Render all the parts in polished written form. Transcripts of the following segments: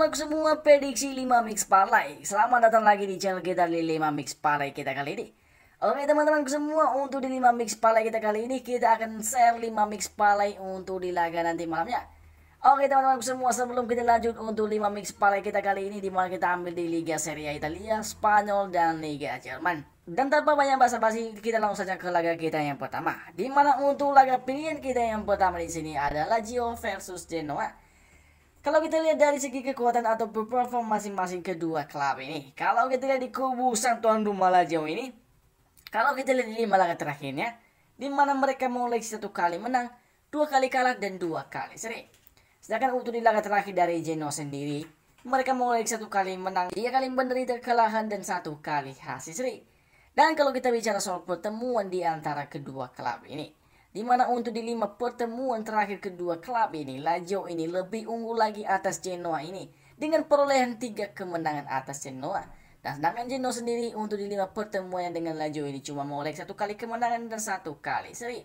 teman-teman semua, prediksi 5 mix parlay. Selamat datang lagi di channel kita di 5 mix parlay kita kali ini. Oke teman-teman semua, untuk di 5 mix parlay kita kali ini kita akan share 5 mix parlay untuk di laga nanti malamnya. Oke teman-teman semua, sebelum kita lanjut untuk 5 mix parlay kita kali ini, dimana kita ambil di Liga Serie A Italia, Spanyol, dan Liga Jerman. Dan tanpa banyak basa-basi, kita langsung saja ke laga kita yang pertama. Dimana untuk laga pilihan kita yang pertama di sini adalah Lazio versus Genoa. Kalau kita lihat dari segi kekuatan atau perform masing-masing kedua klub ini, kalau kita lihat di kubu sang tuan rumah Lazio ini, kalau kita lihat di 5 laga terakhirnya, di mana mereka mengoleksi 1 kali menang, 2 kali kalah, dan 2 kali seri. Sedangkan untuk di laga terakhir dari Genoa sendiri, mereka mengoleksi 1 kali menang, 3 kali menderita kekalahan, dan 1 kali hasil seri. Dan kalau kita bicara soal pertemuan di antara kedua klub ini, di mana untuk di 5 pertemuan terakhir kedua klub ini, Lazio ini lebih unggul lagi atas Genoa ini dengan perolehan 3 kemenangan atas Genoa. Dan sedangkan Genoa sendiri untuk di 5 pertemuan dengan Lazio ini cuma mengoleksi 1 kali kemenangan dan 1 kali seri.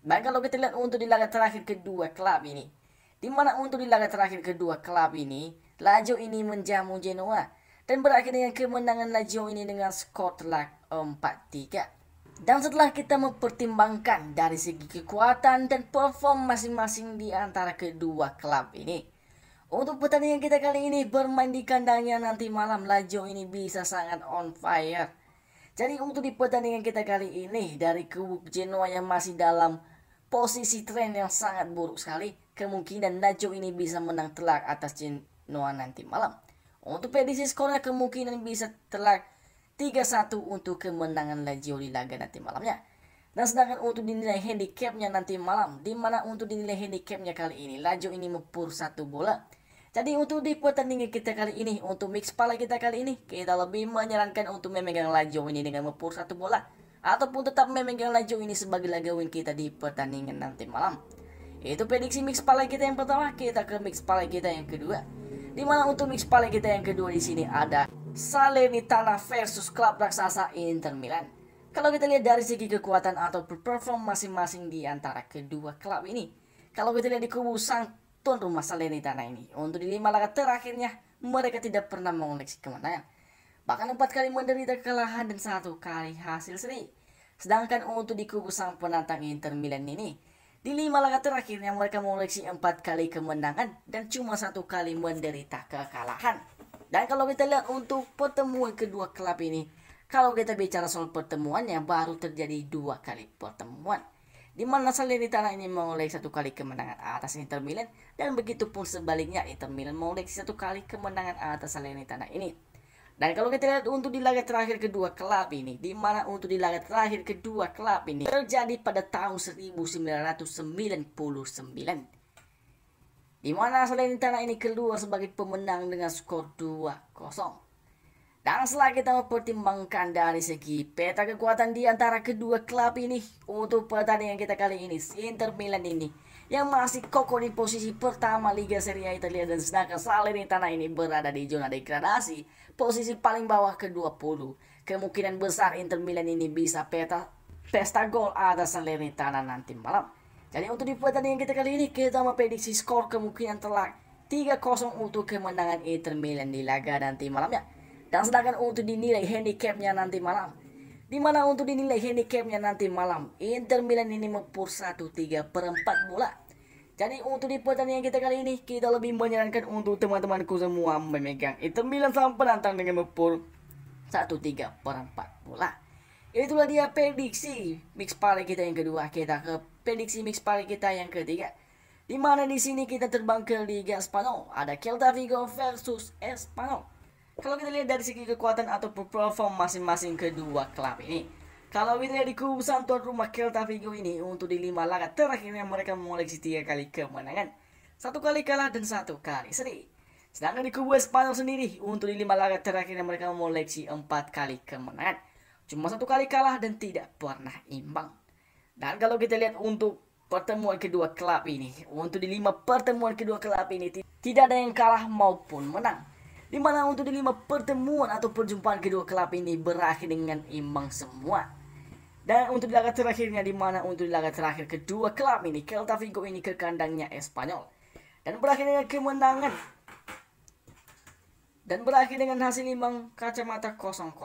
Dan kalau kita lihat untuk di laga terakhir kedua klub ini, di mana untuk di laga terakhir kedua klub ini, Lazio ini menjamu Genoa dan berakhir dengan kemenangan Lazio ini dengan skor telak 4-3. Dan setelah kita mempertimbangkan dari segi kekuatan dan perform masing-masing di antara kedua klub ini, untuk pertandingan kita kali ini bermain di kandangnya nanti malam, Lazio ini bisa sangat on fire. Jadi untuk di pertandingan kita kali ini, dari kubu Genoa yang masih dalam posisi tren yang sangat buruk sekali, kemungkinan Lazio ini bisa menang telak atas Genoa nanti malam. Untuk prediksi skornya kemungkinan bisa telak 3-1 untuk kemenangan Lazio di laga nanti malamnya. Dan sedangkan untuk dinilai handicapnya nanti malam, di mana untuk dinilai handicapnya kali ini, Lazio ini mempur 1 bola. Jadi untuk di pertandingan kita kali ini, untuk mix parlay kita kali ini, kita lebih menyarankan untuk memegang Lazio ini dengan mempur 1 bola, ataupun tetap memegang Lazio ini sebagai laga win kita di pertandingan nanti malam. Itu prediksi mix parlay kita yang pertama. Kita ke mix parlay kita yang kedua, di mana untuk mix parlay kita yang kedua di sini ada Salernitana versus klub raksasa Inter Milan. Kalau kita lihat dari segi kekuatan atau perform masing-masing di antara kedua klub ini, kalau kita lihat di kubu sang tuan rumah Salernitana ini, untuk di 5 laga terakhirnya mereka tidak pernah mengoleksi kemenangan, bahkan 4 kali menderita kekalahan dan 1 kali hasil seri. Sedangkan untuk di kubu sang penantang Inter Milan ini, di 5 laga terakhirnya mereka mengoleksi 4 kali kemenangan dan cuma 1 kali menderita kekalahan. Dan kalau kita lihat untuk pertemuan kedua klub ini, kalau kita bicara soal pertemuannya, baru terjadi 2 kali pertemuan, di mana Salernitana ini mengoleksi 1 kali kemenangan atas Inter Milan, dan begitu pun sebaliknya Inter Milan mengoleksi 1 kali kemenangan atas Salernitana ini. Dan kalau kita lihat untuk di laga terakhir kedua klub ini, di mana untuk di laga terakhir kedua klub ini terjadi pada tahun 1999. Di mana Salernitana ini keluar sebagai pemenang dengan skor 2-0. Dan setelah kita mempertimbangkan dari segi peta kekuatan di antara kedua klub ini, untuk pertandingan kita kali ini, Inter Milan ini yang masih kokoh di posisi pertama Liga Serie A Italia, dan sedangkan Salernitana ini berada di zona degradasi, posisi paling bawah ke-20. Kemungkinan besar Inter Milan ini bisa pesta gol atas Salernitana nanti malam. Jadi untuk di pertandingan kita kali ini, kita memprediksi skor kemungkinan telak 3-0 untuk kemenangan Inter Milan di laga nanti malamnya. Dan sedangkan untuk dinilai handicapnya nanti malam, di mana untuk dinilai handicapnya nanti malam, Inter Milan ini mempur 1/3/4 bola. Jadi untuk di pertandingan kita kali ini, kita lebih menyarankan untuk teman-temanku semua memegang Inter Milan sang penantang dengan mempur 1/3/4 bola. Itulah dia prediksi mix parlay kita yang kedua. Kita ke prediksi mix parlay kita yang ketiga, di mana di sini kita terbang ke Liga Spanyol. Ada Celta Vigo versus Espanyol. Kalau kita lihat dari segi kekuatan atau perform masing-masing kedua klub ini, kalau kita lihat di kubu sang tuan rumah Celta Vigo ini, untuk di 5 laga terakhirnya mereka mengoleksi 3 kali kemenangan, 1 kali kalah, dan 1 kali seri. Sedangkan di kubu Espanyol sendiri, untuk di 5 laga terakhirnya mereka mengoleksi 4 kali kemenangan, cuma 1 kali kalah, dan tidak pernah imbang. Dan kalau kita lihat untuk pertemuan kedua klub ini, untuk di 5 pertemuan kedua klub ini tidak ada yang kalah maupun menang, di mana untuk di 5 pertemuan atau perjumpaan kedua klub ini berakhir dengan imbang semua. Dan untuk di laga terakhirnya, di mana untuk di laga terakhir kedua klub ini, Celta Vigo ini ke kandangnya Espanyol, dan berakhir dengan kemenangan dan berakhir dengan hasil imbang kacamata 0-0.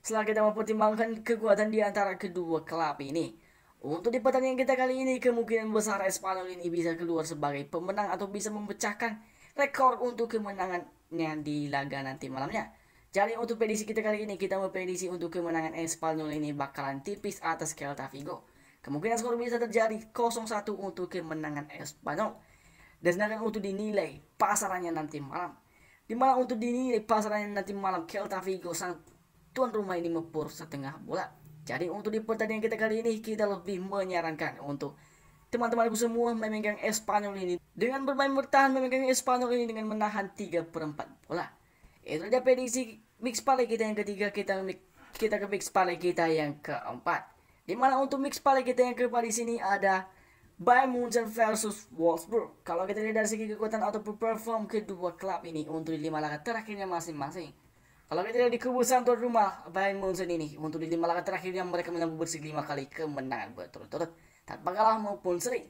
Setelah kita mempertimbangkan kekuatan di antara kedua klub ini, untuk di pertandingan kita kali ini kemungkinan besar Espanyol ini bisa keluar sebagai pemenang atau bisa memecahkan rekor untuk kemenangannya di laga nanti malamnya. Jadi untuk prediksi kita kali ini, kita memprediksi untuk kemenangan Espanyol ini bakalan tipis atas Celta Vigo. Kemungkinan skor bisa terjadi 0-1 untuk kemenangan Espanyol. Dan sedangkan untuk dinilai pasarannya nanti malam, dimana untuk dinilai pasarannya nanti malam Celta Vigo sang tuan rumah ini mepur setengah bola. Jadi untuk di pertandingan kita kali ini, kita lebih menyarankan untuk teman-temanku semua memegang Espanyol ini dengan bermain bertahan, memegang Espanyol ini dengan menahan 3/4 bola. Itu dia prediksi mix parlay kita yang ketiga. Kita ke mix parlay kita yang keempat, dimana untuk mix parlay kita yang keempat di sini ada Bayern Munchen versus Wolfsburg. Kalau kita lihat dari segi kekuatan atau perform kedua klub ini untuk di 5 laga terakhirnya masing-masing. Kalau kita lihat di kubu tuan rumah Bayern Munchen ini, untuk di 5 laga terakhirnya mereka menyambut bersih 5 kali kemenangan berturut-turut tanpa kalah maupun seri.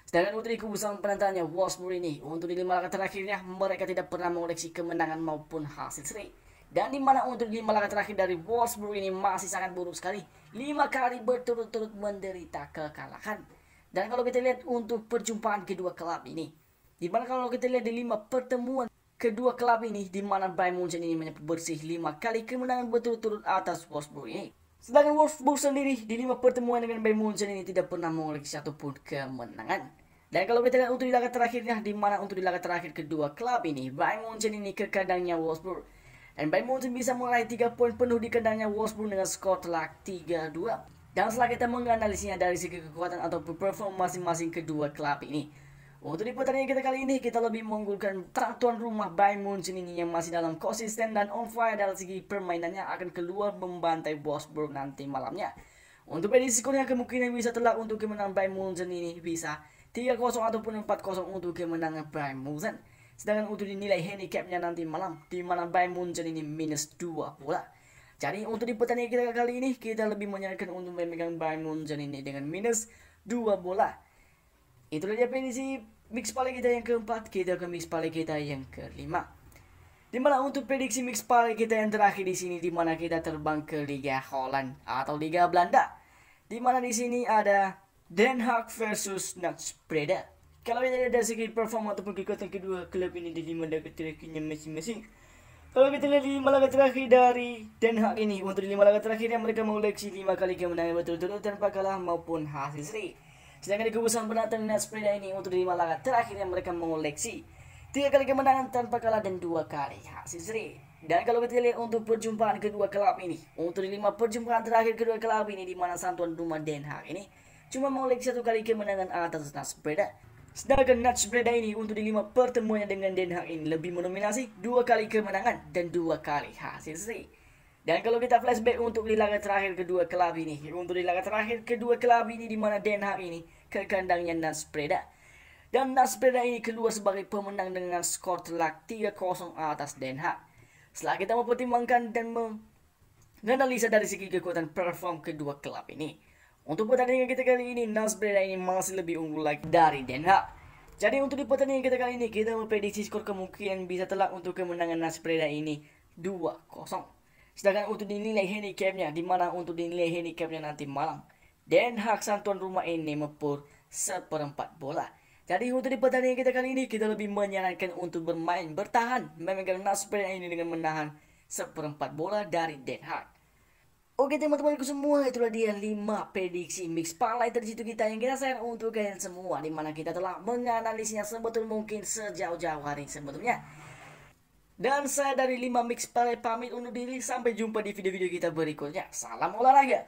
Sedangkan untuk di kubu penantangnya Wolfsburg ini, untuk di 5 laga terakhirnya mereka tidak pernah mengoleksi kemenangan maupun hasil seri. Dan dimana untuk di 5 laga terakhir dari Wolfsburg ini masih sangat buruk sekali, 5 kali berturut-turut menderita kekalahan. Dan kalau kita lihat untuk perjumpaan kedua klub ini, dimana kalau kita lihat di 5 pertemuan kedua klub ini, dimana Bayern Munchen ini menyambut bersih 5 kali kemenangan berturut-turut atas Wolfsburg ini. Sedangkan Wolfsburg sendiri di 5 pertemuan dengan Bayern Munchen ini tidak pernah mengoleksi satupun kemenangan. Dan kalau kita lihat untuk di laga terakhirnya, dimana untuk di laga terakhir kedua klub ini, Bayern Munchen ini ke kandangnya Wolfsburg. Dan Bayern Munchen bisa meraih 3 poin penuh di kandangnya Wolfsburg dengan skor telak 3-2. Dan setelah kita menganalisinya dari segi kekuatan atau perform masing-masing kedua klub ini, untuk di pertandingan kita kali ini, kita lebih mengunggulkan tuan rumah Bayern Munchen ini yang masih dalam konsisten dan on fire dari segi permainannya akan keluar membantai Wolfsburg nanti malamnya. Untuk prediksi skornya kemungkinan bisa telak untuk kemenangan Bayern Munchen ini bisa 3-0 ataupun 4-0 untuk kemenangan Bayern Munchen. Sedangkan untuk dinilai handicapnya nanti malam, di mana Bayern Munchen ini minus 2 bola. Jadi untuk di pertandingan kita kali ini, kita lebih menyarankan untuk memegang Bayern Munchen ini dengan minus 2 bola. Itulah dia prediksi mix parlay kita yang keempat. Kita ke mix parlay kita yang kelima, dimana untuk prediksi mix parlay kita yang terakhir di sini, dimana kita terbang ke Liga Holland atau Liga Belanda, dimana di sini ada Den Haag versus NAC Breda. Kalau kita lihat dari segi performa ataupun kekuatan kedua klub ini di 5 laga terakhirnya masing-masing, kalau kita lihat di 5 laga terakhir dari Den Haag ini, untuk di 5 laga terakhirnya mereka mengoleksi 5 kali kemenangan berturut-turut tanpa kalah maupun hasil seri. Sedangkan di kubu penantang NAC Breda ini, untuk di 5 laga terakhirnya mereka mengoleksi 3 kali kemenangan tanpa kalah dan 2 kali hasil seri. Dan kalau kita lihat untuk perjumpaan kedua klub ini, untuk di 5 perjumpaan terakhir kedua klub ini, di mana sang tuan rumah Den Haag ini cuma mengoleksi 1 kali kemenangan atas NAC Breda. Sedangkan NAC Breda ini untuk di 5 pertemuannya dengan Den Haag ini lebih mendominasi 2 kali kemenangan dan 2 kali hasil seri. Dan kalau kita flashback untuk di laga terakhir kedua klub ini, untuk di laga terakhir kedua klub ini, di mana Den Haag ini ke kandangnya NAC Breda, dan NAC Breda ini keluar sebagai pemenang dengan skor telak 3-0 atas Den Haag. Setelah kita mempertimbangkan dan menganalisa dari segi kekuatan perform kedua klub ini, untuk pertandingan kita kali ini, NAC Breda ini masih lebih unggul lagi dari Den Haag. Jadi untuk di pertandingan kita kali ini, kita memprediksi skor kemungkinan bisa telak untuk kemenangan NAC Breda ini 2-0. Sedangkan untuk dinilai handicapnya, dimana untuk dinilai handicapnya nanti malam, Den Haag sang tuan rumah ini mepur 1/4 bola. Jadi untuk di pertandingan kita kali ini, kita lebih menyarankan untuk bermain bertahan, memegang NAC Breda ini dengan menahan 1/4 bola dari Den Haag. Oke teman-temanku semua, itulah dia 5 prediksi mix parlay terjitu kita yang kita share untuk kalian semua, dimana kita telah menganalisisnya sebetul mungkin sejauh-jauh hari sebelumnya. Dan saya dari 5 mix parlay pamit undur diri, sampai jumpa di video-video kita berikutnya. Salam olahraga.